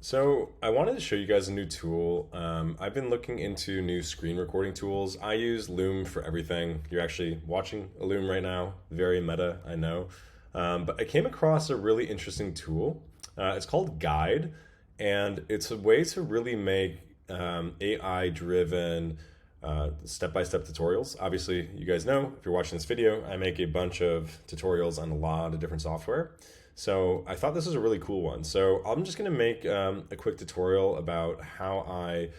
So I wanted to show you guys a new tool. I've been looking into new screen recording tools. I use Loom for everything. You're actually watching a Loom right now. Very meta, I know. But I came across a really interesting tool. It's called Guide, and it's a way to really make AI-driven step-by-step tutorials. Obviously, you guys know, if you're watching this video, I make a bunch of tutorials on a lot of different software. So I thought this was a really cool one. So I'm just going to make a quick tutorial about how I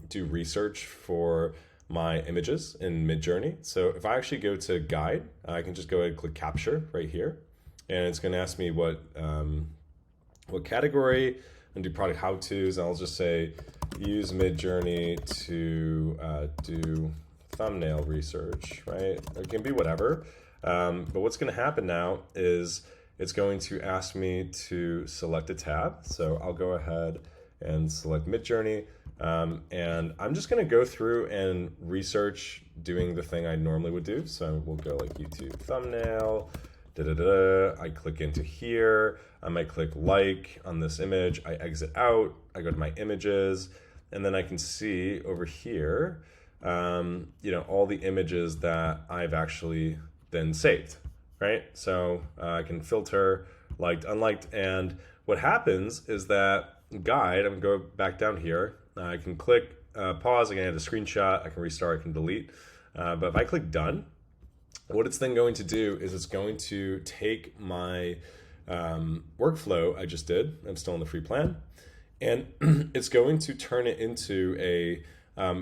do research for my images in Midjourney. So if I actually go to Guide, I can just go ahead and click Capture right here. And it's going to ask me what category, and do product how-tos. And I'll just say, use Midjourney to do thumbnail research, right? It can be whatever. But what's going to happen now is it's going to ask me to select a tab. So I'll go ahead and select Midjourney. And I'm just going to go through and research doing the thing I normally would do. So we'll go like YouTube thumbnail. I click into here. I might click like on this image. I exit out. I go to my images. And then I can see over here, all the images that I've actually then saved. Right? So I can filter liked, unliked, and what happens is that Guide, I'm gonna go back down here, I can click pause, I can add a screenshot, I can restart, I can delete, but if I click done, what it's then going to do is it's going to take my workflow I just did, I'm still in the free plan, and it's going to turn it into a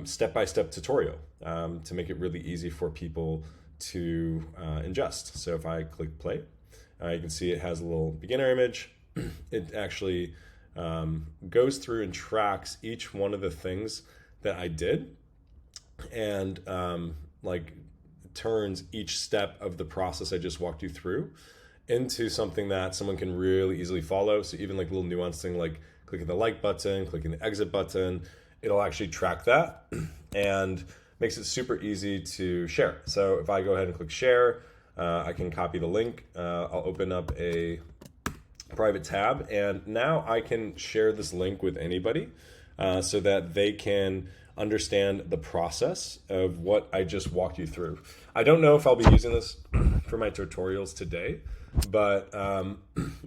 step-by-step tutorial to make it really easy for people to ingest. So if I click play, you can see it has a little beginner image. It actually goes through and tracks each one of the things that I did, and turns each step of the process I just walked you through into something that someone can really easily follow. So even like a little nuanced thing like clicking the like button, clicking the exit button, it'll actually track that and makes it super easy to share. So if I go ahead and click share, I can copy the link. I'll open up a private tab, and now I can share this link with anybody so that they can understand the process of what I just walked you through. I don't know if I'll be using this for my tutorials today, but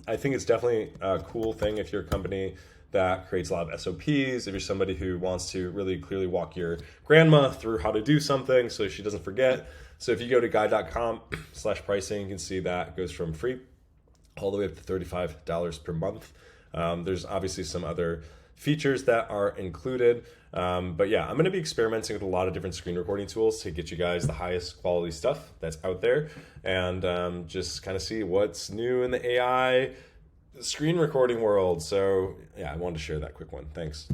I think it's definitely a cool thing if you're a company that creates a lot of SOPs, if you're somebody who wants to really clearly walk your grandma through how to do something so she doesn't forget. So if you go to guide.com/pricing, you can see that it goes from free all the way up to $35 per month. There's obviously some other features that are included. But yeah, I'm going to be experimenting with a lot of different screen recording tools to get you guys the highest quality stuff that's out there, and just kind of see what's new in the AI screen recording world. So yeah, I wanted to share that quick one. Thanks.